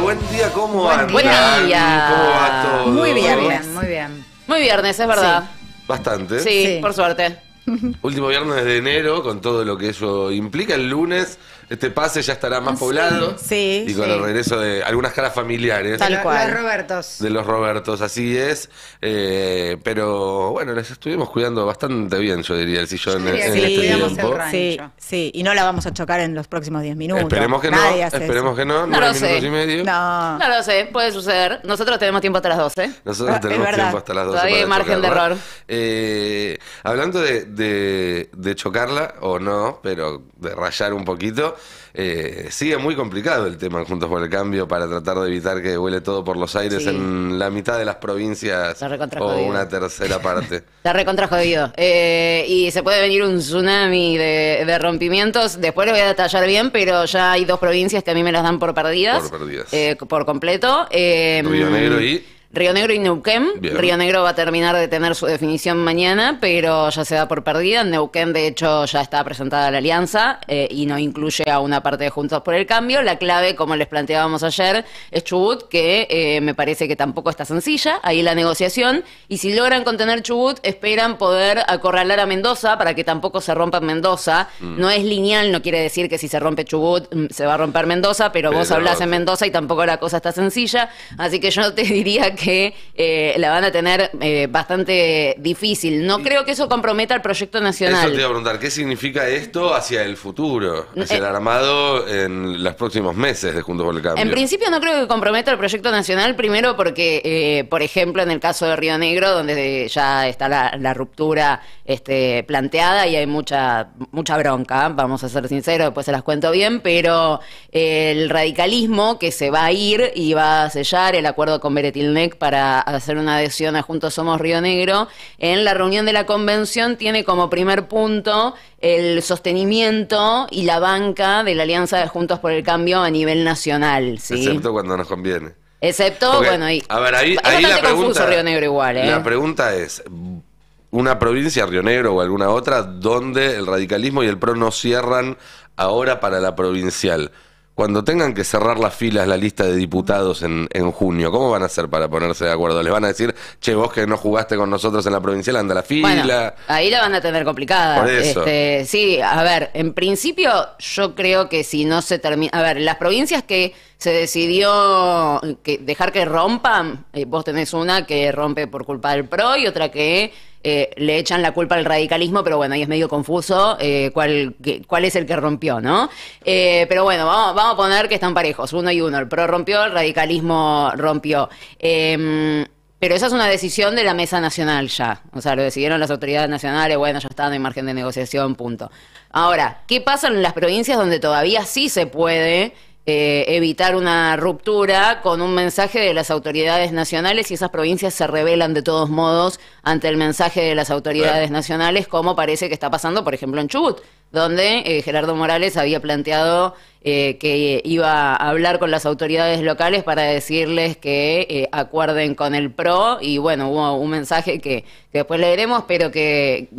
Buen día, ¿cómo van? Buen día. ¿Cómo va todo? Muy bien, muy bien. Muy viernes, es verdad. Bastante. Sí, por suerte. Último viernes de enero, con todo lo que eso implica. El lunes, este pase ya estará más poblado. Sí, Y con el regreso de algunas caras familiares. Tal cual. Los Robertos. De los Robertos, así es. Pero bueno, les estuvimos cuidando bastante bien, yo diría, el sillón en este tiempo. Sí, y no la vamos a chocar en los próximos 10 minutos. Esperemos que Nadie no, hace esperemos eso. que no. No 9 lo sé. minutos y medio. No. No lo sé, puede suceder. Nosotros tenemos tiempo hasta las 12. Nosotros tenemos verdad. tiempo hasta las 12 Todavía hay para margen de chocarla. error. Hablando de chocarla, o no, pero de rayar un poquito, sigue muy complicado el tema en Juntos por el Cambio para tratar de evitar que vuele todo por los aires Sí. en la mitad de las provincias Está recontra o jodido. una tercera parte. Está recontra jodido. Y se puede venir un tsunami de rompimientos. Después lo voy a detallar bien, pero ya hay 2 provincias que a mí me las dan por perdidas. Por perdidas. Por completo. Río Negro y... Río Negro y Neuquén. Bien. Río Negro va a terminar de tener su definición mañana, pero ya se da por perdida. En Neuquén, de hecho, ya está presentada la alianza y no incluye a una parte de Juntos por el Cambio. La clave, como les planteábamos ayer, es Chubut, que me parece que tampoco está sencilla. Ahí la negociación. Y si logran contener Chubut, esperan poder acorralar a Mendoza para que tampoco se rompa Mendoza. No es lineal, no quiere decir que si se rompe Chubut se va a romper Mendoza, pero vos hablás en Mendoza y tampoco la cosa está sencilla. Así que yo te diría que la van a tener bastante difícil. No creo que eso comprometa el proyecto nacional. Eso te iba a preguntar, ¿qué significa esto hacia el futuro? Hacia el armado en los próximos meses de Juntos por el Cambio. En principio no creo que comprometa el proyecto nacional, primero porque, por ejemplo, en el caso de Río Negro, donde ya está la ruptura planteada y hay mucha bronca, vamos a ser sinceros, después se las cuento bien, pero el radicalismo que se va a ir y va a sellar el acuerdo con Beretilnec para hacer una adhesión a Juntos Somos Río Negro, en la reunión de la convención tiene como primer punto el sostenimiento y la banca de la alianza de Juntos por el Cambio a nivel nacional, ¿sí? Excepto cuando nos conviene. Excepto, Porque, bueno, ahí a ver, ahí es bastante la pregunta, confuso Río Negro igual, ¿eh? La pregunta es, una provincia, Río Negro o alguna otra, donde el radicalismo y el PRO no cierran ahora para la provincial. Cuando tengan que cerrar las filas, la lista de diputados en junio, ¿cómo van a hacer para ponerse de acuerdo? ¿Les van a decir, che, vos que no jugaste con nosotros en la provincial, anda a la fila? Bueno, ahí la van a tener complicada. Por eso. Sí, a ver, en principio yo creo que si no se termina... A ver, las provincias que se decidió dejar que rompan, vos tenés una que rompe por culpa del PRO y otra que le echan la culpa al radicalismo, pero bueno, ahí es medio confuso cuál es el que rompió, ¿no? Pero bueno, vamos a poner que están parejos, 1 y 1. El PRO rompió, el radicalismo rompió. Pero esa es una decisión de la Mesa Nacional ya. O sea, lo decidieron las autoridades nacionales, bueno, ya está, no hay margen de negociación, punto. Ahora, ¿qué pasa en las provincias donde todavía sí se puede evitar una ruptura con un mensaje de las autoridades nacionales y esas provincias se rebelan de todos modos ante el mensaje de las autoridades nacionales, como parece que está pasando, por ejemplo, en Chubut, donde Gerardo Morales había planteado que iba a hablar con las autoridades locales para decirles que acuerden con el PRO y bueno, hubo un mensaje que después leeremos, pero que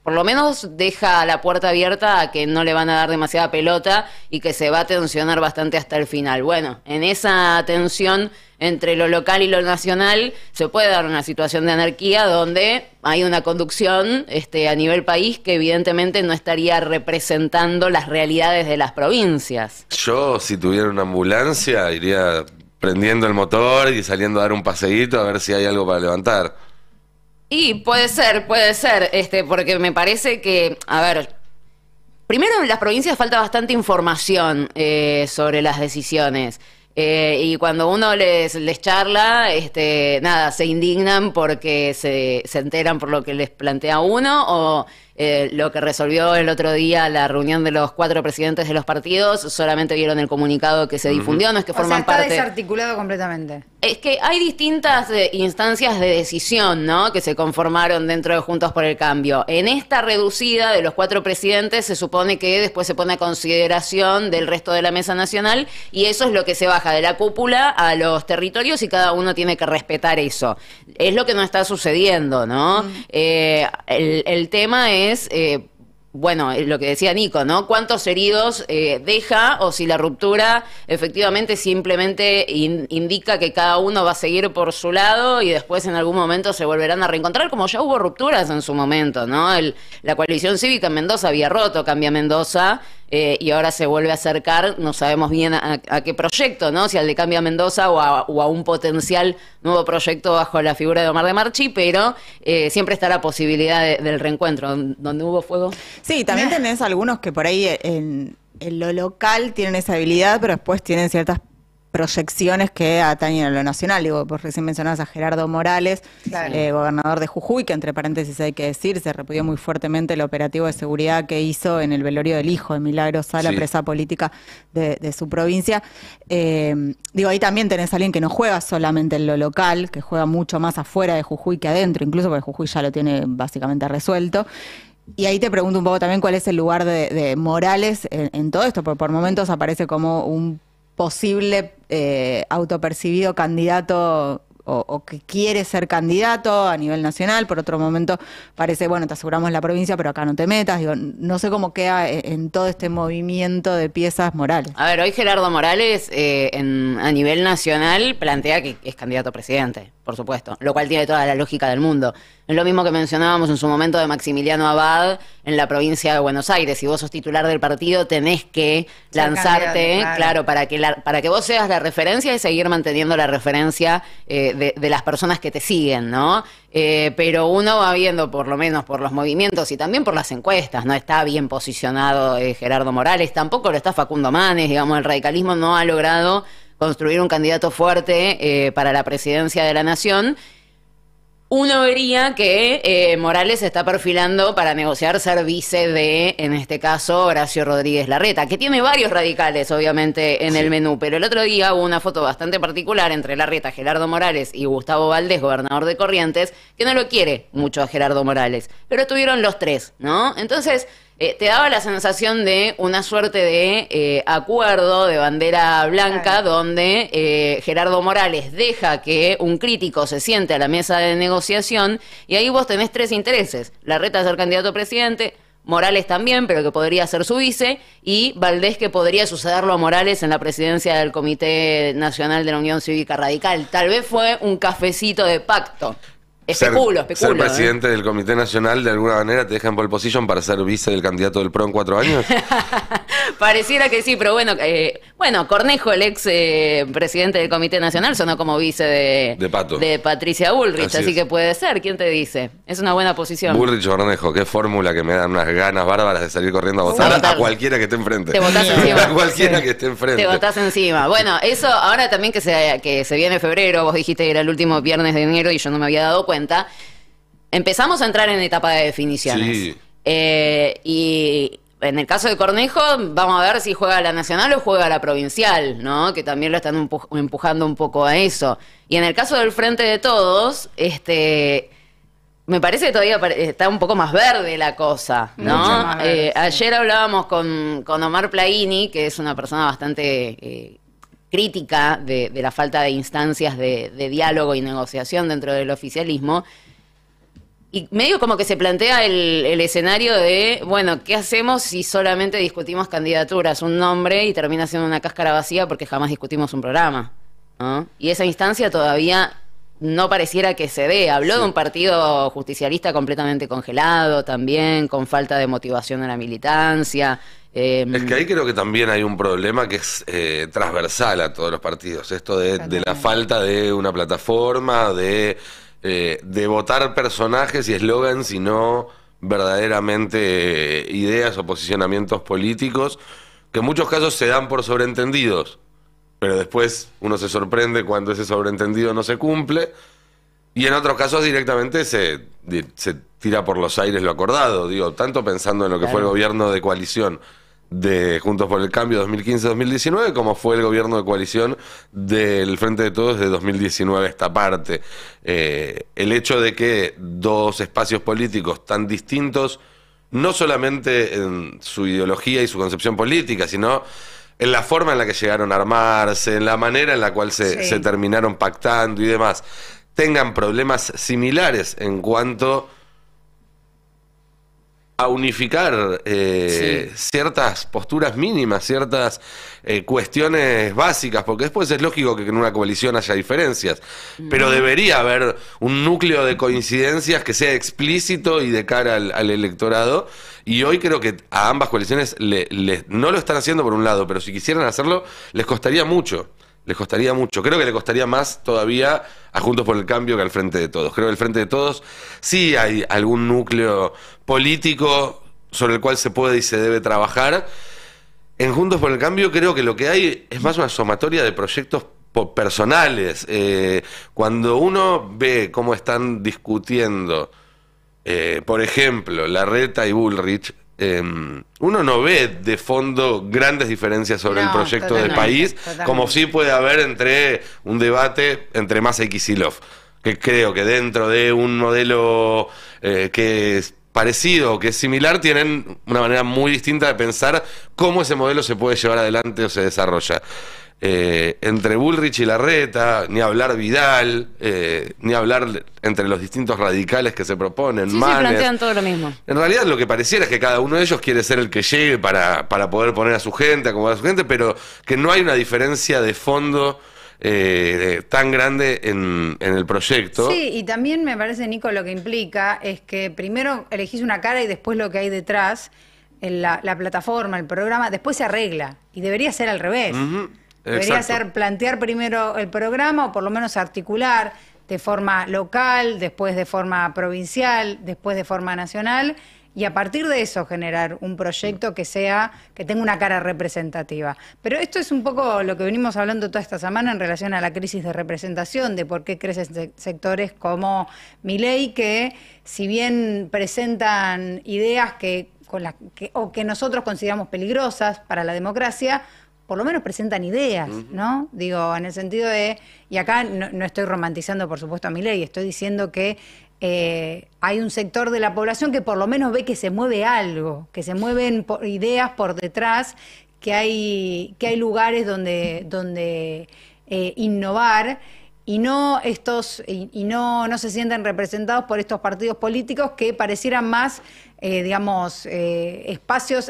por lo menos deja la puerta abierta a que no le van a dar demasiada pelota y que se va a tensionar bastante hasta el final. Bueno, en esa tensión entre lo local y lo nacional se puede dar una situación de anarquía donde hay una conducción a nivel país que evidentemente no estaría representando las realidades de las provincias. Yo, si tuviera una ambulancia, iría prendiendo el motor y saliendo a dar un paseíto a ver si hay algo para levantar. Y puede ser, porque me parece que, a ver, primero en las provincias falta bastante información sobre las decisiones. Y cuando uno les charla, nada, se indignan porque se enteran por lo que les plantea uno o lo que resolvió el otro día la reunión de los 4 presidentes de los partidos, solamente vieron el comunicado que se difundió, no es que forman está parte... desarticulado completamente. Es que hay distintas instancias de decisión, ¿no?, que se conformaron dentro de Juntos por el Cambio. En esta reducida de los 4 presidentes se supone que después se pone a consideración del resto de la Mesa Nacional y eso es lo que se baja de la cúpula a los territorios y cada uno tiene que respetar eso. Es lo que no está sucediendo, ¿no? El tema es bueno, lo que decía Nico, ¿no? ¿Cuántos heridos deja o si la ruptura efectivamente simplemente indica que cada uno va a seguir por su lado y después en algún momento se volverán a reencontrar, como ya hubo rupturas en su momento, ¿no? La coalición cívica en Mendoza había roto, Cambia Mendoza, y ahora se vuelve a acercar, no sabemos bien a qué proyecto, ¿no? Si al de Cambia Mendoza o a un potencial nuevo proyecto bajo la figura de Omar de Marchi, pero siempre está la posibilidad del reencuentro. ¿Donde hubo fuego? Sí, también tenés algunos que por ahí en lo local tienen esa habilidad, pero después tienen ciertas proyecciones que atañen a lo nacional. Digo, vos recién mencionabas a Gerardo Morales, Claro. Gobernador de Jujuy, que entre paréntesis hay que decir, se repudió muy fuertemente el operativo de seguridad que hizo en el velorio del hijo de Milagro Sala, Sí. presa política de su provincia. Digo, ahí también tenés a alguien que no juega solamente en lo local, que juega mucho más afuera de Jujuy que adentro, incluso porque Jujuy ya lo tiene básicamente resuelto. Y ahí te pregunto un poco también cuál es el lugar de Morales en todo esto, porque por momentos aparece como un posible autopercibido candidato o que quiere ser candidato a nivel nacional. Por otro momento parece, bueno, te aseguramos la provincia, pero acá no te metas. Digo, no sé cómo queda en todo este movimiento de piezas Morales. A ver, hoy Gerardo Morales a nivel nacional plantea que es candidato a presidente, por supuesto, lo cual tiene toda la lógica del mundo. Es lo mismo que mencionábamos en su momento de Maximiliano Abad en la provincia de Buenos Aires. Si vos sos titular del partido, tenés que Ser lanzarte, candidato, claro, para que vos seas la referencia y seguir manteniendo la referencia de las personas que te siguen, ¿no? Pero uno va viendo, por lo menos por los movimientos y también por las encuestas, no está bien posicionado Gerardo Morales, tampoco lo está Facundo Manes, digamos, el radicalismo no ha logrado construir un candidato fuerte para la presidencia de la nación. Uno vería que Morales se está perfilando para negociar ser vice de, en este caso, Horacio Rodríguez Larreta, que tiene varios radicales, obviamente, en el menú. Pero el otro día hubo una foto bastante particular entre Larreta, Gerardo Morales y Gustavo Valdés, gobernador de Corrientes, que no lo quiere mucho a Gerardo Morales. Pero estuvieron los tres, ¿no? Entonces, te daba la sensación de una suerte de acuerdo de bandera blanca, Claro. donde Gerardo Morales deja que un crítico se siente a la mesa de negociación y ahí vos tenés tres intereses. Larreta ser candidato a presidente, Morales también, pero que podría ser su vice, y Valdés, que podría sucederlo a Morales en la presidencia del Comité Nacional de la Unión Cívica Radical. Tal vez fue un cafecito de pacto. Especulo. Ser presidente del Comité Nacional de alguna manera te deja en pole position para ser vice del candidato del PRO en 4 años. Pareciera que sí, pero bueno, Cornejo, el ex presidente del Comité Nacional, sonó como vice De Pato. de Patricia Bullrich, Así así es. que puede ser. ¿Quién te dice? Es una buena posición. Bullrich Cornejo, qué fórmula que me dan unas ganas bárbaras de salir corriendo a votar votar. a cualquiera que esté enfrente. Te votás encima. A cualquiera que esté enfrente. Te botás encima. Bueno, eso ahora también que se viene febrero, vos dijiste que era el último viernes de enero y yo no me había dado cuenta. Empezamos a entrar en etapa de definiciones. Sí. Y en el caso de Cornejo, vamos a ver si juega a la nacional o juega a la provincial, ¿no? Que también lo están empujando un poco a eso. Y en el caso del Frente de Todos, me parece que todavía está un poco más verde la cosa, ¿no? Mucho más verde, sí. Ayer hablábamos con Omar Plaini, que es una persona bastante crítica de la falta de instancias de diálogo y negociación dentro del oficialismo. Y medio como que se plantea el escenario de, bueno, ¿qué hacemos si solamente discutimos candidaturas, un nombre, y termina siendo una cáscara vacía porque jamás discutimos un programa, ¿no? Y esa instancia todavía no pareciera que se dé. Habló de un partido justicialista completamente congelado también, con falta de motivación a la militancia. Es que ahí creo que también hay un problema que es transversal a todos los partidos. Esto de la falta de una plataforma, de votar personajes y eslogans y no verdaderamente ideas o posicionamientos políticos, que en muchos casos se dan por sobreentendidos, pero después uno se sorprende cuando ese sobreentendido no se cumple, y en otros casos directamente se tira por los aires lo acordado, digo, tanto pensando en lo que fue el gobierno de coalición de Juntos por el Cambio 2015-2019, como fue el gobierno de coalición del Frente de Todos de 2019 esta parte. El hecho de que dos espacios políticos tan distintos, no solamente en su ideología y su concepción política, sino en la forma en la que llegaron a armarse, en la manera en la cual se terminaron pactando y demás, tengan problemas similares en cuanto a unificar ciertas posturas mínimas, ciertas cuestiones básicas, porque después es lógico que en una coalición haya diferencias, pero debería haber un núcleo de coincidencias que sea explícito y de cara al electorado, y hoy creo que a ambas coaliciones no lo están haciendo por un lado, pero si quisieran hacerlo, les costaría mucho. Les costaría mucho. Creo que le costaría más todavía a Juntos por el Cambio que al Frente de Todos. Creo que el Frente de Todos sí hay algún núcleo político sobre el cual se puede y se debe trabajar. En Juntos por el Cambio creo que lo que hay es más una sumatoria de proyectos personales. Cuando uno ve cómo están discutiendo, por ejemplo, Larreta y Bullrich, uno no ve de fondo grandes diferencias sobre el proyecto del país, como sí puede haber entre un debate entre Massa y Kicillof, que creo que dentro de un modelo que es parecido o que es similar, tienen una manera muy distinta de pensar cómo ese modelo se puede llevar adelante o se desarrolla. Entre Bullrich y Larreta, ni hablar Vidal, ni hablar entre los distintos radicales que se proponen. Sí, se plantean todo lo mismo. En realidad lo que pareciera es que cada uno de ellos quiere ser el que llegue para poder poner a su gente, acomodar a su gente, pero que no hay una diferencia de fondo tan grande en el proyecto. Sí, y también me parece, Nico, lo que implica es que primero elegís una cara y después lo que hay detrás, la plataforma, el programa, después se arregla. Y debería ser al revés. Debería ser plantear primero el programa o por lo menos articular de forma local, después de forma provincial, después de forma nacional y a partir de eso generar un proyecto que tenga una cara representativa. Pero esto es un poco lo que venimos hablando toda esta semana en relación a la crisis de representación, de por qué crecen sectores como Milei, que si bien presentan ideas que nosotros consideramos peligrosas para la democracia, por lo menos presentan ideas, ¿no? Digo, en el sentido de, y acá no estoy romantizando, por supuesto, a Milei, estoy diciendo que hay un sector de la población que por lo menos ve que se mueve algo, que se mueven ideas por detrás, que hay lugares donde innovar y no se sienten representados por estos partidos políticos que parecieran más espacios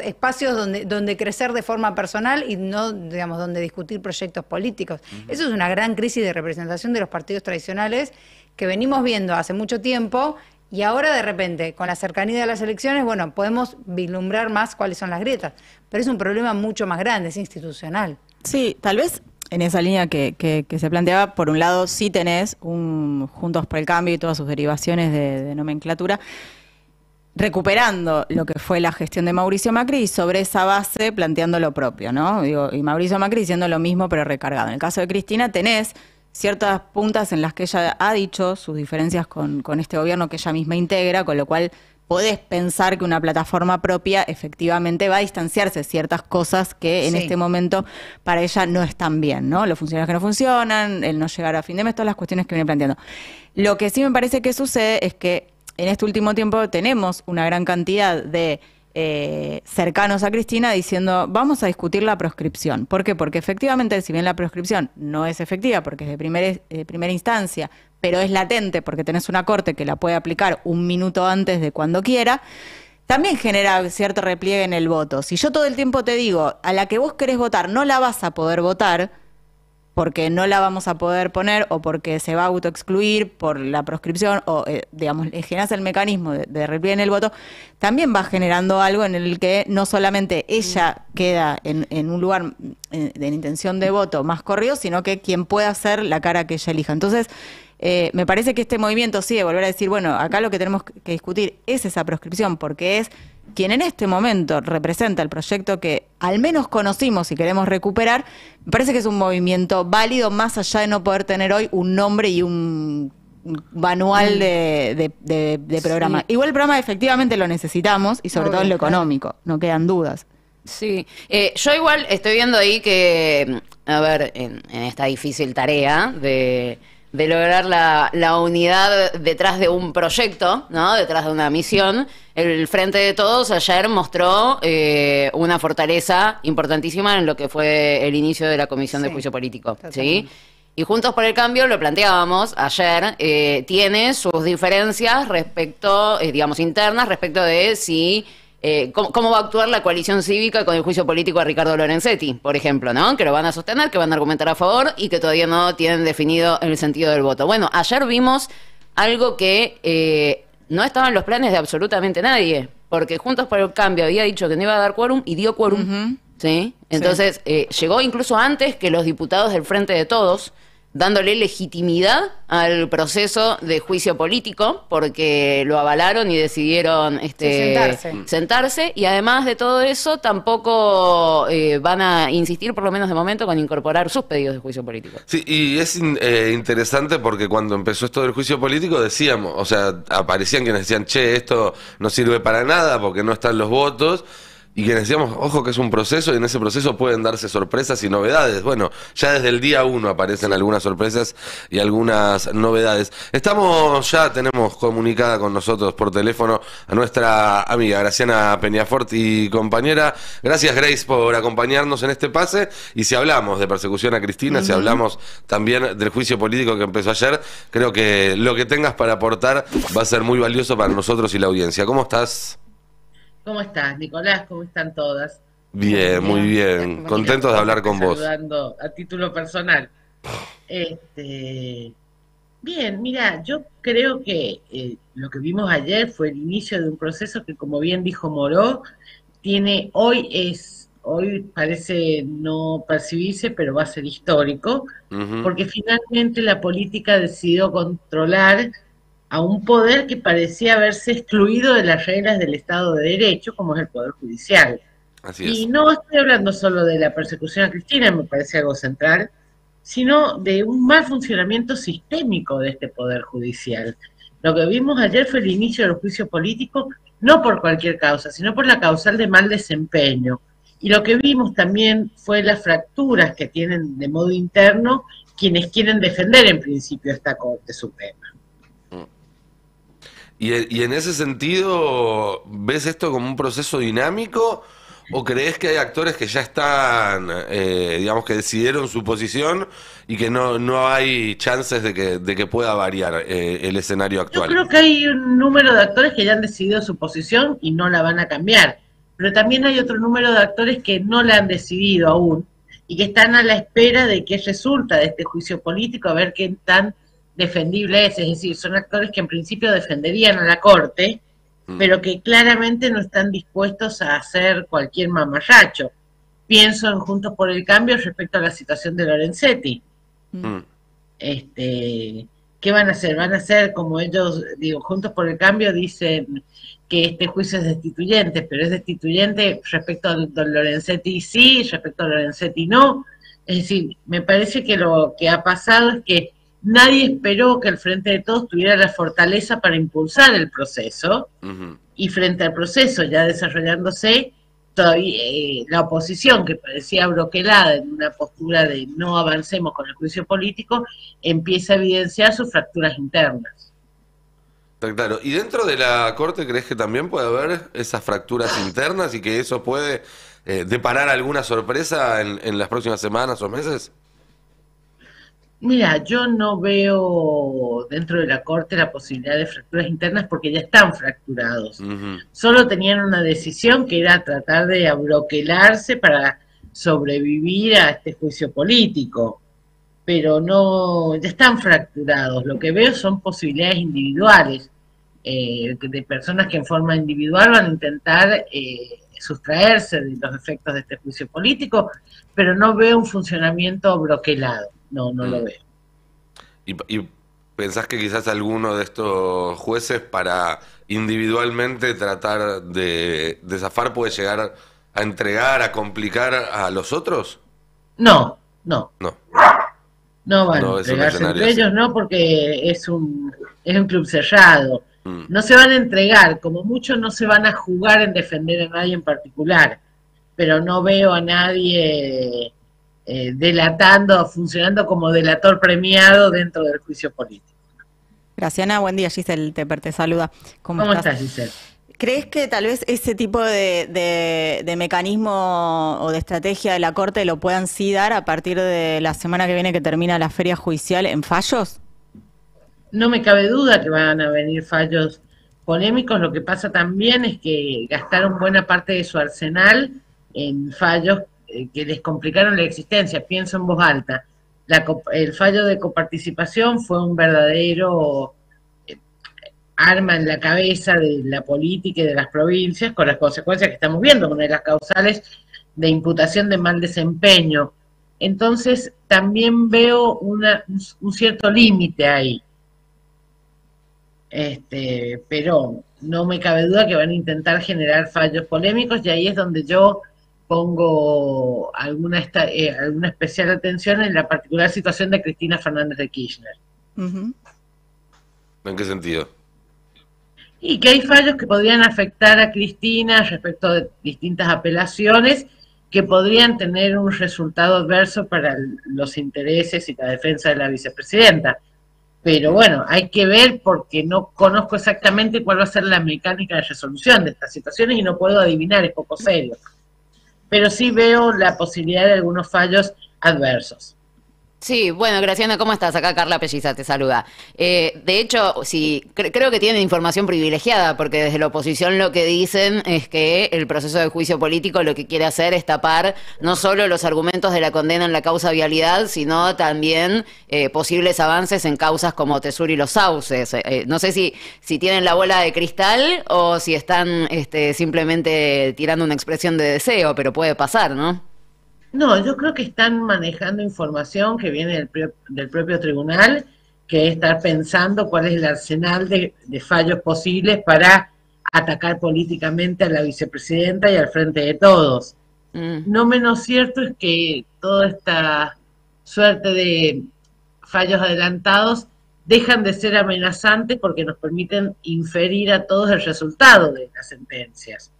donde crecer de forma personal y no, digamos, donde discutir proyectos políticos. Eso es una gran crisis de representación de los partidos tradicionales que venimos viendo hace mucho tiempo y ahora de repente, con la cercanía de las elecciones, bueno, podemos vislumbrar más cuáles son las grietas, pero es un problema mucho más grande, es institucional. Sí, tal vez en esa línea que se planteaba, por un lado sí tenés un Juntos por el Cambio y todas sus derivaciones de nomenclatura, recuperando lo que fue la gestión de Mauricio Macri y sobre esa base planteando lo propio, ¿no? Y Mauricio Macri diciendo lo mismo pero recargado. En el caso de Cristina tenés ciertas puntas en las que ella ha dicho sus diferencias con este gobierno que ella misma integra, con lo cual podés pensar que una plataforma propia efectivamente va a distanciarse de ciertas cosas que en este momento para ella no están bien, ¿no? Los funcionarios que no funcionan, el no llegar a fin de mes, todas las cuestiones que viene planteando. Lo que sí me parece que sucede es que en este último tiempo tenemos una gran cantidad de cercanos a Cristina diciendo vamos a discutir la proscripción. ¿Por qué? Porque efectivamente, si bien la proscripción no es efectiva porque es de primera instancia, pero es latente porque tenés una corte que la puede aplicar un minuto antes de cuando quiera, también genera cierto repliegue en el voto. Si yo todo el tiempo te digo, a la que vos querés votar no la vas a poder votar, porque no la vamos a poder poner o porque se va a autoexcluir por la proscripción o, digamos, generas el mecanismo de repliegue en el voto, también va generando algo en el que no solamente ella queda en un lugar de intención de voto más corrido, sino que quien pueda ser la cara que ella elija. Entonces, me parece que este movimiento sí de volver a decir, bueno, acá lo que tenemos que discutir es esa proscripción, porque es quien en este momento representa el proyecto que al menos conocimos y queremos recuperar. Me parece que es un movimiento válido, más allá de no poder tener hoy un nombre y un manual de programa. Sí. Igual el programa efectivamente lo necesitamos y sobre todo en lo económico, no quedan dudas. Sí, yo igual estoy viendo ahí que, a ver, en esta difícil tarea de lograr la unidad detrás de un proyecto, ¿no? Detrás de una misión, el Frente de Todos ayer mostró una fortaleza importantísima en lo que fue el inicio de la Comisión de Juicio Político, ¿sí? Y Juntos por el Cambio, lo planteábamos ayer, tiene sus diferencias respecto, digamos, internas, respecto de si cómo va a actuar la coalición cívica con el juicio político a Ricardo Lorenzetti, por ejemplo, ¿no? Que lo van a sostener, que van a argumentar a favor y que todavía no tienen definido el sentido del voto. Bueno, ayer vimos algo que no estaba en los planes de absolutamente nadie, porque Juntos por el Cambio había dicho que no iba a dar quórum y dio quórum, ¿sí? Entonces, llegó incluso antes que los diputados del Frente de Todos, dándole legitimidad al proceso de juicio político, porque lo avalaron y decidieron sentarse. Y además de todo eso, tampoco van a insistir, por lo menos de momento, con incorporar sus pedidos de juicio político. Sí, y es interesante porque cuando empezó esto del juicio político decíamos, o sea, aparecían quienes decían, che, esto no sirve para nada porque no están los votos. Y que decíamos, ojo que es un proceso y en ese proceso pueden darse sorpresas y novedades. Bueno, ya desde el día 1 aparecen algunas sorpresas y algunas novedades. Tenemos comunicada con nosotros por teléfono a nuestra amiga Graciana Peñafort y compañera. Gracias, Grace, por acompañarnos en este pase. Y si hablamos de persecución a Cristina, si hablamos también del juicio político que empezó ayer, creo que lo que tengas para aportar va a ser muy valioso para nosotros y la audiencia. ¿Cómo estás? ¿Cómo estás, Nicolás? ¿Cómo están todas? Bien, muy bien. Contentos de hablar con vos. Saludando a título personal. Bien, mira, yo creo que lo que vimos ayer fue el inicio de un proceso que, como bien dijo Moró, hoy parece no percibirse, pero va a ser histórico, porque finalmente la política decidió controlar a un poder que parecía haberse excluido de las reglas del Estado de Derecho, como es el Poder Judicial. Así es. Y no estoy hablando solo de la persecución a Cristina, me parece algo central, sino de un mal funcionamiento sistémico de este Poder Judicial. Lo que vimos ayer fue el inicio del juicio político, no por cualquier causa, sino por la causal de mal desempeño. Y lo que vimos también fue las fracturas que tienen de modo interno quienes quieren defender en principio esta Corte Suprema. Y en ese sentido, ¿ves esto como un proceso dinámico o crees que hay actores que ya están, digamos que decidieron su posición y que no hay chances de que pueda variar el escenario actual? Yo creo que hay un número de actores que ya han decidido su posición y no la van a cambiar, pero también hay otro número de actores que no la han decidido aún y que están a la espera de qué resulta de este juicio político, a ver qué tan defendible es decir, son actores que en principio defenderían a la Corte, pero que claramente no están dispuestos a hacer cualquier mamarracho. Pienso en Juntos por el Cambio respecto a la situación de Lorenzetti. ¿Qué van a hacer? Van a hacer como ellos, Juntos por el Cambio dicen que este juicio es destituyente, pero es destituyente respecto a Lorenzetti sí, respecto a Lorenzetti no. Es decir, me parece que lo que ha pasado es que nadie esperó que el Frente de Todos tuviera la fortaleza para impulsar el proceso, y frente al proceso ya desarrollándose, todavía la oposición, que parecía broquelada en una postura de no avancemos con el juicio político, empieza a evidenciar sus fracturas internas. Claro, ¿y dentro de la Corte crees que también puede haber esas fracturas internas y que eso puede deparar alguna sorpresa en las próximas semanas o meses? Mira, yo no veo dentro de la Corte la posibilidad de fracturas internas porque ya están fracturados. Solo tenían una decisión que era tratar de abroquelarse para sobrevivir a este juicio político, pero no, ya están fracturados. Lo que veo son posibilidades individuales, de personas que en forma individual van a intentar sustraerse de los efectos de este juicio político, pero no veo un funcionamiento broquelado. No lo veo. ¿Y pensás que quizás alguno de estos jueces para individualmente tratar de zafar puede llegar a entregar, a complicar a los otros? No van No, a es un entregarse escenario entre así. ellos, no, porque es un club cerrado. No se van a entregar, como mucho no se van a jugar en defender a nadie en particular, pero no veo a nadie delatando, funcionando como delator premiado dentro del juicio político. Graciana, buen día, Giselle Teper te saluda. ¿Cómo ¿Cómo estás, Giselle? ¿Crees que tal vez ese tipo de mecanismo o de estrategia de la Corte lo puedan sí dar a partir de la semana que viene que termina la feria judicial en fallos? No me cabe duda que van a venir fallos polémicos. Lo que pasa también es que gastaron buena parte de su arsenal en fallos que les complicaron la existencia. Pienso en voz alta. El fallo de coparticipación fue un verdadero arma en la cabeza de la política y de las provincias, con las consecuencias que estamos viendo, una de las causales de imputación de mal desempeño. Entonces, también veo un cierto límite ahí. Pero no me cabe duda que van a intentar generar fallos polémicos, y ahí es donde yo pongo alguna especial atención en la particular situación de Cristina Fernández de Kirchner. Uh-huh. ¿En qué sentido? Y que hay fallos que podrían afectar a Cristina respecto de distintas apelaciones que podrían tener un resultado adverso para los intereses y la defensa de la vicepresidenta. Pero bueno, hay que ver, porque no conozco exactamente cuál va a ser la mecánica de resolución de estas situaciones y no puedo adivinar, es poco serio. Pero sí veo la posibilidad de algunos fallos adversos. Sí, bueno, Graciana, ¿cómo estás? Acá Carla Pelliza te saluda. De hecho, sí, creo que tienen información privilegiada, porque desde la oposición lo que dicen es que el proceso de juicio político lo que quiere hacer es tapar no solo los argumentos de la condena en la causa vialidad, sino también posibles avances en causas como Tesur y los sauces. No sé si tienen la bola de cristal o si están simplemente tirando una expresión de deseo, pero puede pasar, ¿no? No, yo creo que están manejando información que viene del propio tribunal, que es estar pensando cuál es el arsenal de fallos posibles para atacar políticamente a la vicepresidenta y al frente de todos. No menos cierto es que toda esta suerte de fallos adelantados dejan de ser amenazantes porque nos permiten inferir a todos el resultado de las sentencias.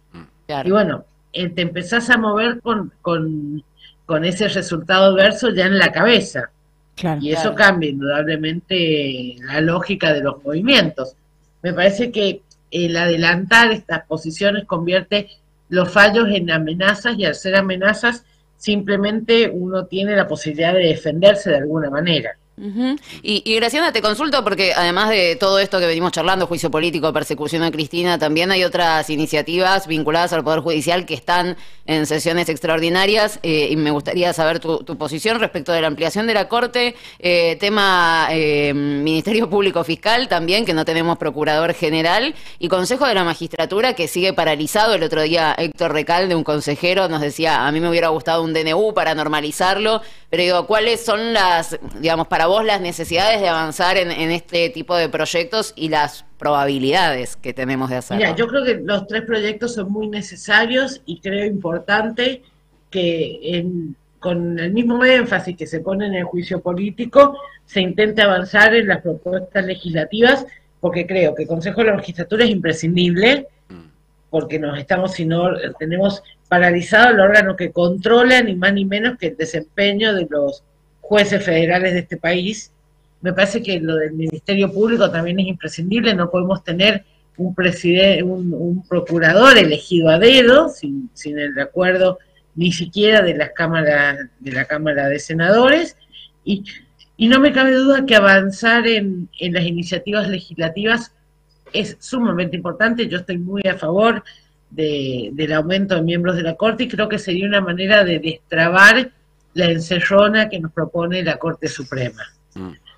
Claro. Y bueno, te empezás a mover con ese resultado adverso ya en la cabeza. Claro, y eso cambia indudablemente la lógica de los movimientos. Me parece que el adelantar estas posiciones convierte los fallos en amenazas, y al ser amenazas simplemente uno tiene la posibilidad de defenderse de alguna manera. Uh-huh. Y Graciana, te consulto porque además de todo esto que venimos charlando, juicio político, persecución a Cristina, también hay otras iniciativas vinculadas al Poder Judicial que están en sesiones extraordinarias, y me gustaría saber tu posición respecto de la ampliación de la Corte, tema Ministerio Público Fiscal también, que no tenemos Procurador General, y Consejo de la Magistratura, que sigue paralizado. El otro día Héctor Recalde, un consejero, nos decía, a mí me hubiera gustado un DNU para normalizarlo, pero digo, ¿cuáles son para vos las necesidades de avanzar en este tipo de proyectos y las probabilidades que tenemos de hacerlo? Mira, yo creo que los tres proyectos son muy necesarios, y creo importante que con el mismo énfasis que se pone en el juicio político se intente avanzar en las propuestas legislativas, porque creo que el Consejo de la Magistratura es imprescindible, porque tenemos paralizado el órgano que controla ni más ni menos que el desempeño de los jueces federales de este país. Me parece que lo del Ministerio Público también es imprescindible. No podemos tener un procurador elegido a dedo, sin el acuerdo ni siquiera de la Cámara de Senadores, y no me cabe duda que avanzar en las iniciativas legislativas es sumamente importante. Yo estoy muy a favor del aumento de miembros de la Corte, y creo que sería una manera de destrabar la encerrona que nos propone la Corte Suprema,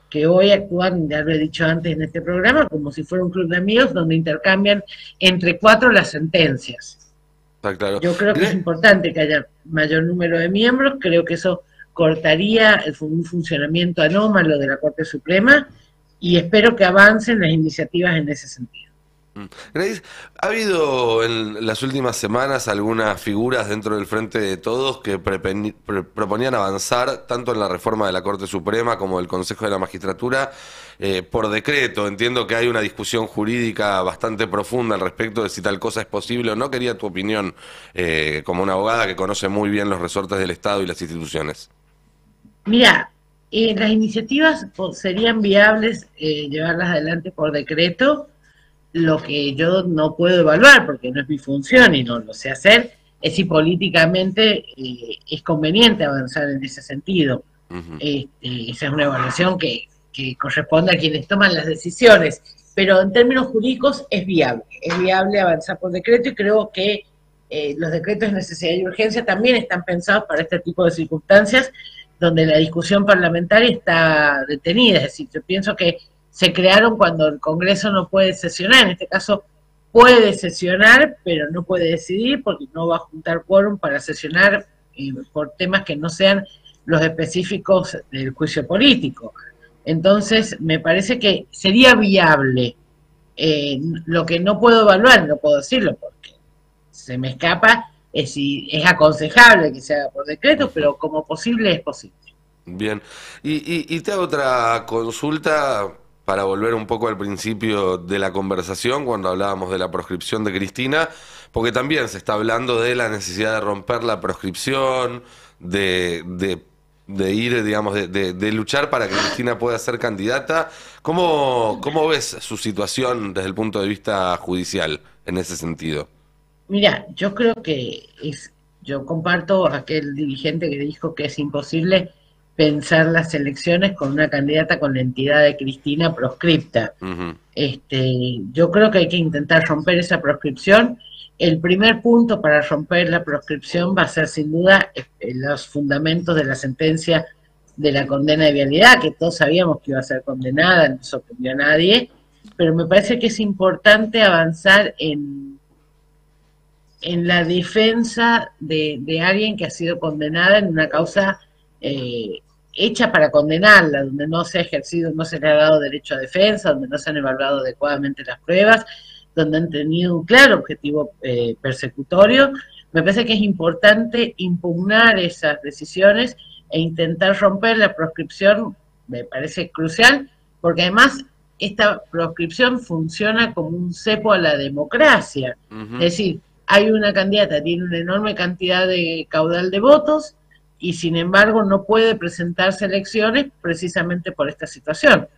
que hoy actúan, ya lo he dicho antes en este programa, como si fuera un club de amigos donde intercambian entre 4 las sentencias. Está claro. Yo creo que es importante que haya mayor número de miembros. Creo que eso cortaría un funcionamiento anómalo de la Corte Suprema, y espero que avancen las iniciativas en ese sentido. Grace, ¿ha habido en las últimas semanas algunas figuras dentro del Frente de Todos que proponían avanzar tanto en la reforma de la Corte Suprema como del Consejo de la Magistratura por decreto? Entiendo que hay una discusión jurídica bastante profunda al respecto de si tal cosa es posible o no. Quería tu opinión como una abogada que conoce muy bien los resortes del Estado y las instituciones. Mira, las iniciativas serían viables llevarlas adelante por decreto, Lo que yo no puedo evaluar, porque no es mi función y no lo sé hacer, es si políticamente es conveniente avanzar en ese sentido. Esa es una evaluación que corresponde a quienes toman las decisiones, pero en términos jurídicos es viable avanzar por decreto, y creo que los decretos de necesidad y urgencia también están pensados para este tipo de circunstancias donde la discusión parlamentaria está detenida. Es decir, yo pienso que se crearon cuando el Congreso no puede sesionar, en este caso puede sesionar, pero no puede decidir porque no va a juntar quórum para sesionar por temas que no sean los específicos del juicio político. Entonces, me parece que sería viable. Lo que no puedo evaluar, no puedo decirlo porque se me escapa, es si es aconsejable que se haga por decreto, pero como posible es posible. Bien. Y te hago otra consulta para volver un poco al principio de la conversación, cuando hablábamos de la proscripción de Cristina, porque también se está hablando de la necesidad de romper la proscripción, de ir, digamos, de luchar para que Cristina pueda ser candidata. ¿Cómo ves su situación desde el punto de vista judicial en ese sentido? Mira, yo creo que yo comparto a aquel dirigente que dijo que es imposible pensar las elecciones con una candidata con la entidad de Cristina proscripta. Yo creo que hay que intentar romper esa proscripción. El primer punto para romper la proscripción va a ser sin duda los fundamentos de la sentencia de la condena de vialidad, que todos sabíamos que iba a ser condenada, no sorprendió a nadie, pero me parece que es importante avanzar en la defensa de alguien que ha sido condenada en una causa hecha para condenarla, donde no se ha ejercido, no se le ha dado derecho a defensa, donde no se han evaluado adecuadamente las pruebas, donde han tenido un claro objetivo persecutorio. Me parece que es importante impugnar esas decisiones e intentar romper la proscripción, me parece crucial, porque además esta proscripción funciona como un cepo a la democracia. Es decir, hay una candidata, tiene una enorme cantidad de caudal de votos, y sin embargo no puede presentarse a elecciones precisamente por esta situación.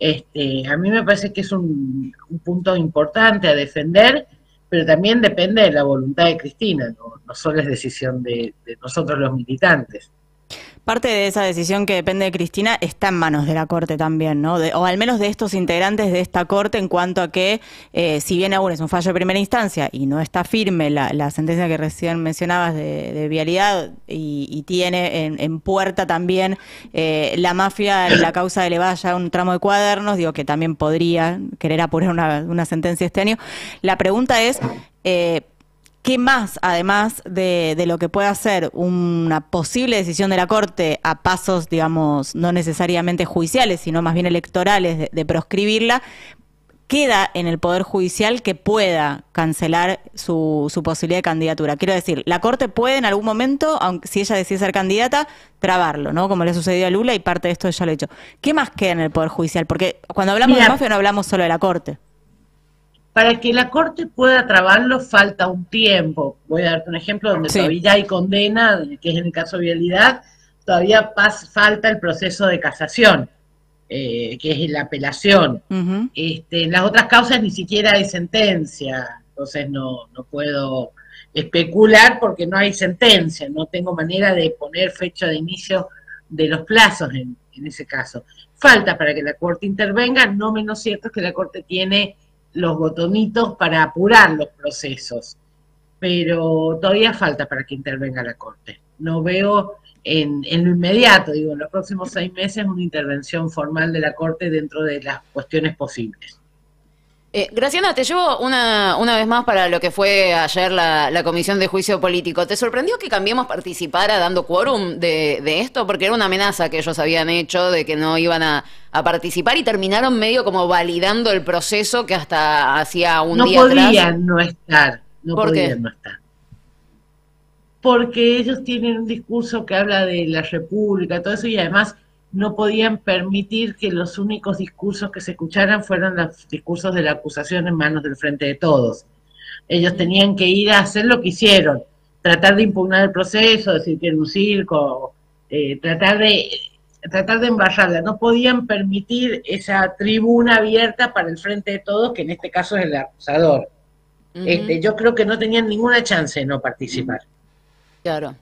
A mí me parece que es un punto importante a defender, pero también depende de la voluntad de Cristina, no solo es decisión de nosotros los militantes. Parte de esa decisión que depende de Cristina está en manos de la Corte también, ¿no? O al menos de estos integrantes de esta Corte, en cuanto a que, si bien aún es un fallo de primera instancia y no está firme la sentencia que recién mencionabas de vialidad, y tiene en puerta también la mafia en la causa de Levalla un tramo de cuadernos, digo que también podría querer apurar una sentencia este año. La pregunta es... ¿qué más, además de lo que pueda ser una posible decisión de la Corte a pasos, digamos, no necesariamente judiciales, sino más bien electorales, de proscribirla, queda en el Poder Judicial que pueda cancelar su posibilidad de candidatura? Quiero decir, la Corte puede en algún momento, aunque si ella decide ser candidata, trabarlo, ¿no? Como le sucedió a Lula, y parte de esto ya lo ha hecho. ¿Qué más queda en el Poder Judicial? Porque cuando hablamos de mafia no hablamos solo de la Corte. Para que la Corte pueda trabarlo falta un tiempo. Voy a darte un ejemplo donde todavía hay condena, que es en el caso de vialidad, todavía falta el proceso de casación, que es la apelación. En las otras causas ni siquiera hay sentencia, entonces no puedo especular porque no hay sentencia, no tengo manera de poner fecha de inicio de los plazos en ese caso. Falta para que la Corte intervenga, no menos cierto es que la Corte tiene los botonitos para apurar los procesos, pero todavía falta para que intervenga la Corte. No veo en lo inmediato, digo, en los próximos 6 meses, una intervención formal de la Corte dentro de las cuestiones posibles. Graciana, te llevo una vez más para lo que fue ayer la Comisión de Juicio Político. ¿Te sorprendió que Cambiemos participara dando quórum de esto? Porque era una amenaza que ellos habían hecho de que no iban a participar, y terminaron medio como validando el proceso que hasta hacía un día atrás. No podían no estar. Porque ellos tienen un discurso que habla de la República, todo eso, y además no podían permitir que los únicos discursos que se escucharan fueran los discursos de la acusación en manos del Frente de Todos. Ellos tenían que ir a hacer lo que hicieron, tratar de impugnar el proceso, decir que era un circo, tratar de tratar de embarrarla, no podían permitir esa tribuna abierta para el Frente de Todos, que en este caso es el acusador. Yo creo que no tenían ninguna chance de no participar. Claro.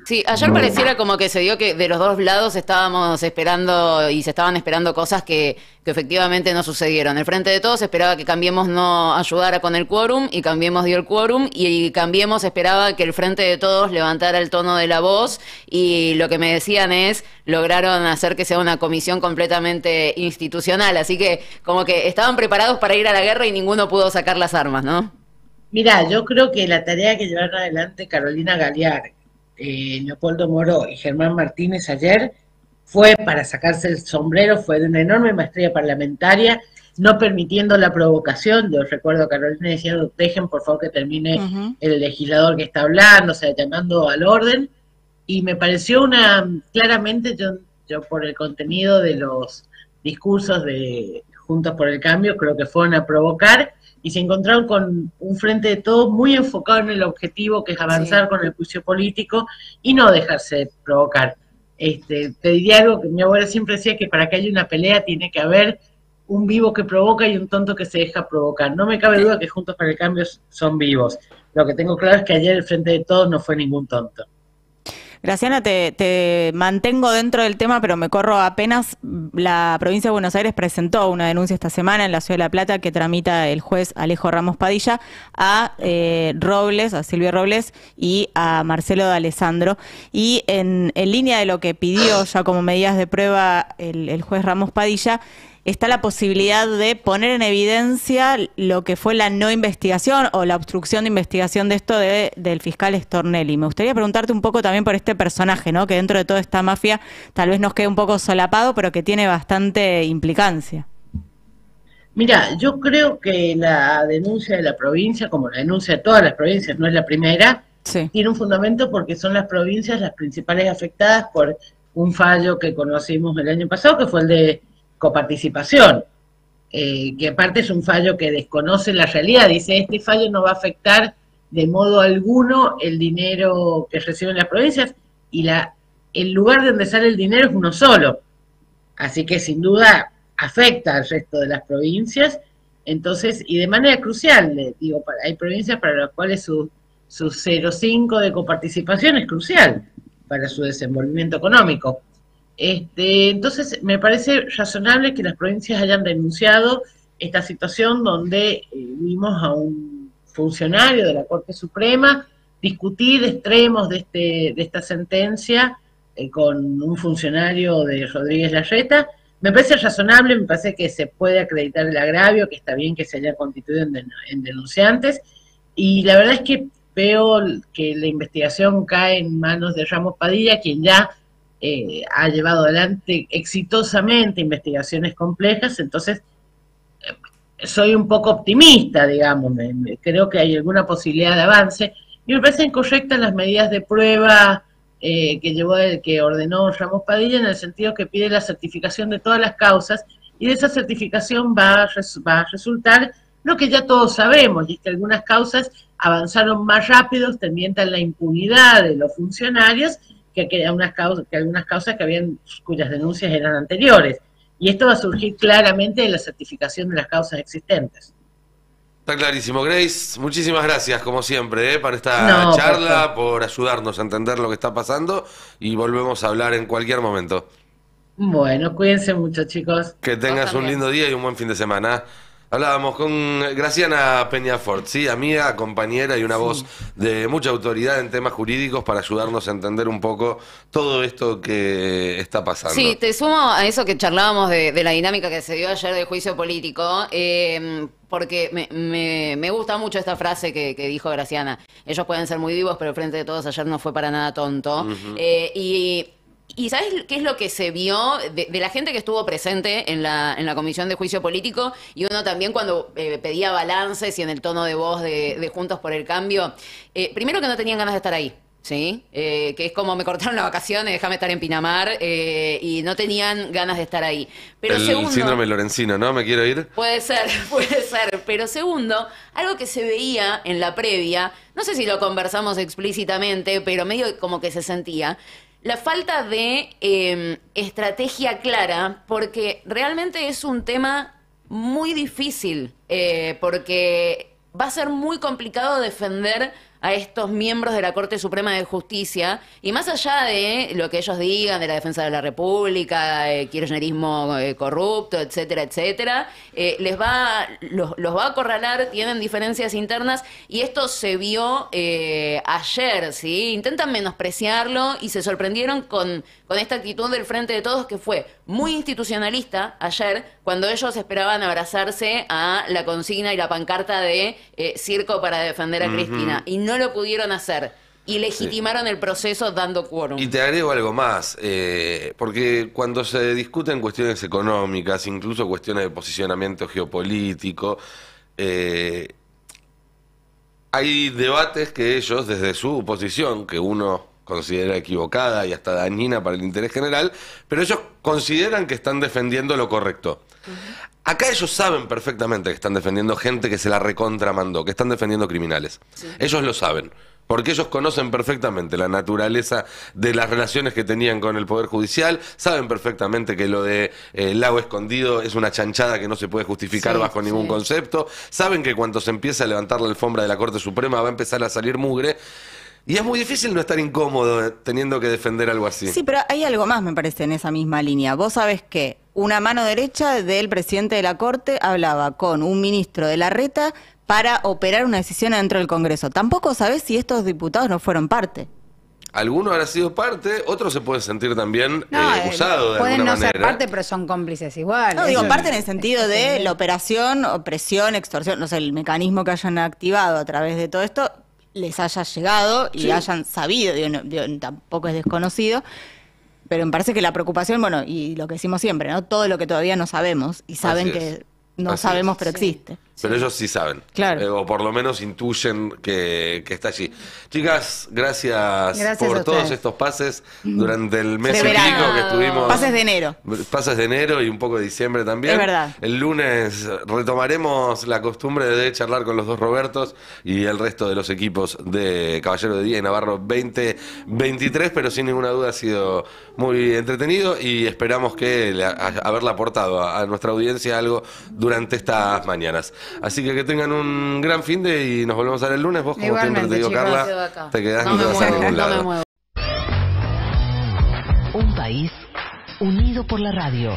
Sí, ayer pareciera como que se dio que de los dos lados estábamos esperando y se estaban esperando cosas que efectivamente no sucedieron. El Frente de Todos esperaba que Cambiemos no ayudara con el quórum y Cambiemos dio el quórum y Cambiemos esperaba que el Frente de Todos levantara el tono de la voz y lo que me decían es, lograron hacer que sea una comisión completamente institucional. Así que como que estaban preparados para ir a la guerra y ninguno pudo sacar las armas, ¿no? Mira, yo creo que la tarea que llevaron adelante Carolina Galear, Leopoldo Moro y Germán Martínez ayer fue para sacarse el sombrero, fue de una enorme maestría parlamentaria, no permitiendo la provocación. Yo recuerdo a Carolina diciendo, dejen por favor que termine el legislador que está hablando, o sea, llamando al orden, y me pareció claramente, yo por el contenido de los discursos de Juntos por el Cambio, creo que fueron a provocar, y se encontraron con un Frente de Todos muy enfocado en el objetivo, que es avanzar con el juicio político y no dejarse provocar. Te diría algo que mi abuela siempre decía, que para que haya una pelea tiene que haber un vivo que provoca y un tonto que se deja provocar. No me cabe duda que Juntos para el Cambio son vivos. Lo que tengo claro es que ayer el Frente de Todos no fue ningún tonto. Graciana, te mantengo dentro del tema, pero me corro apenas. La provincia de Buenos Aires presentó una denuncia esta semana en la Ciudad de La Plata que tramita el juez Alejo Ramos Padilla a Robles, a Silvio Robles y a Marcelo D'Alessandro. Y en línea de lo que pidió ya como medidas de prueba el juez Ramos Padilla, está la posibilidad de poner en evidencia lo que fue la no investigación o la obstrucción de investigación de esto del fiscal Stornelli. Me gustaría preguntarte un poco también por este personaje, ¿no? Que dentro de toda esta mafia tal vez nos quede un poco solapado, pero que tiene bastante implicancia. Mira, yo creo que la denuncia de la provincia, como la denuncia de todas las provincias, no es la primera, tiene un fundamento porque son las provincias las principales afectadas por un fallo que conocimos el año pasado, que fue el de coparticipación, que aparte es un fallo que desconoce la realidad. Dice, este fallo no va a afectar de modo alguno el dinero que reciben las provincias, y el lugar de donde sale el dinero es uno solo, así que sin duda afecta al resto de las provincias. Entonces, y de manera crucial, digo, hay provincias para las cuales su 0,5 de coparticipación es crucial para su desenvolvimiento económico. Entonces, me parece razonable que las provincias hayan denunciado esta situación donde vimos a un funcionario de la Corte Suprema discutir extremos de esta sentencia con un funcionario de Rodríguez Larreta. Me parece razonable, me parece que se puede acreditar el agravio, que está bien que se haya constituido en denunciantes, y la verdad es que veo que la investigación cae en manos de Ramos Padilla, quien ya ha llevado adelante exitosamente investigaciones complejas. Entonces soy un poco optimista, digamos, creo que hay alguna posibilidad de avance, y me parecen correctas las medidas de prueba que ordenó Ramos Padilla, en el sentido que pide la certificación de todas las causas, y de esa certificación va a resultar lo que ya todos sabemos, y es que algunas causas avanzaron más rápido, tendientes a la impunidad de los funcionarios, que algunas causas cuyas denuncias eran anteriores. Y esto va a surgir claramente de la certificación de las causas existentes. Está clarísimo, Grace. Muchísimas gracias, como siempre, para esta charla, por ayudarnos a entender lo que está pasando, y volvemos a hablar en cualquier momento. Bueno, cuídense mucho, chicos. Que tengas un lindo día y un buen fin de semana. Hablábamos con Graciana Peñafort, ¿sí? Amiga, compañera y una voz de mucha autoridad en temas jurídicos para ayudarnos a entender un poco todo esto que está pasando. Sí, te sumo a eso que charlábamos de la dinámica que se dio ayer del juicio político, porque me gusta mucho esta frase que dijo Graciana. Ellos pueden ser muy vivos, pero el Frente de Todos ayer no fue para nada tonto. ¿Y sabes qué es lo que se vio de la gente que estuvo presente en la comisión de juicio político? Y uno también cuando pedía balances y en el tono de voz de Juntos por el Cambio, primero que no tenían ganas de estar ahí, ¿sí? Que es como me cortaron las vacaciones, déjame estar en Pinamar, y no tenían ganas de estar ahí. Pero el síndrome Lorenzino, ¿no? ¿Me quiero ir? Puede ser. Pero segundo, algo que se veía en la previa, no sé si lo conversamos explícitamente, pero medio como que se sentía. la falta de estrategia clara, porque realmente es un tema muy difícil, porque va a ser muy complicado defender a estos miembros de la Corte Suprema de Justicia, y más allá de lo que ellos digan de la defensa de la República, kirchnerismo corrupto, etcétera, etcétera, los va a acorralar, tienen diferencias internas, y esto se vio ayer, ¿sí? Intentan menospreciarlo y se sorprendieron con esta actitud del Frente de Todos, que fue muy institucionalista ayer, cuando ellos esperaban abrazarse a la consigna y la pancarta de circo para defender a Cristina, y no lo pudieron hacer, y legitimaron el proceso dando quórum. Y te agrego algo más, porque cuando se discuten cuestiones económicas, incluso cuestiones de posicionamiento geopolítico, hay debates que ellos, desde su posición, que uno considera equivocada y hasta dañina para el interés general, pero ellos consideran que están defendiendo lo correcto. Acá ellos saben perfectamente que están defendiendo gente que se la recontramandó, que están defendiendo criminales. Sí. Ellos lo saben, porque ellos conocen perfectamente la naturaleza de las relaciones que tenían con el Poder Judicial, saben perfectamente que lo de Lago Escondido es una chanchada que no se puede justificar bajo ningún concepto, saben que cuando se empieza a levantar la alfombra de la Corte Suprema va a empezar a salir mugre. Y es muy difícil no estar incómodo teniendo que defender algo así. Sí, pero hay algo más, me parece, en esa misma línea. Vos sabés que una mano derecha del presidente de la Corte hablaba con un ministro de Larreta para operar una decisión dentro del Congreso. Tampoco sabés si estos diputados no fueron parte. Alguno habrá sido parte, otro se puede sentir también usado de alguna manera. Pueden no ser parte, pero son cómplices igual. No, digo parte en el sentido de la operación, opresión, extorsión, no sé, el mecanismo que hayan activado a través de todo esto les haya llegado y hayan sabido, tampoco es desconocido, pero me parece que la preocupación, bueno, y lo que decimos siempre, ¿no? Todo lo que todavía no sabemos, y saben que no sabemos, pero existe. Pero ellos sí saben. Claro. O por lo menos intuyen que está allí. Chicas, gracias por todos estos pases durante el mes y pico que estuvimos. Pases de enero. Pases de enero y un poco de diciembre también. Es verdad. El lunes retomaremos la costumbre de charlar con los dos Robertos y el resto de los equipos de Caballero de Día y Navarro 2023, pero sin ninguna duda ha sido muy entretenido y esperamos que haberle aportado a nuestra audiencia algo durante estas mañanas. Así que tengan un gran finde y nos volvemos a ver el lunes. Vos, como igualmente, siempre te digo, chicos, Carla, te quedás, no te vas a ningún lado. No me muevo. Un país unido por la radio.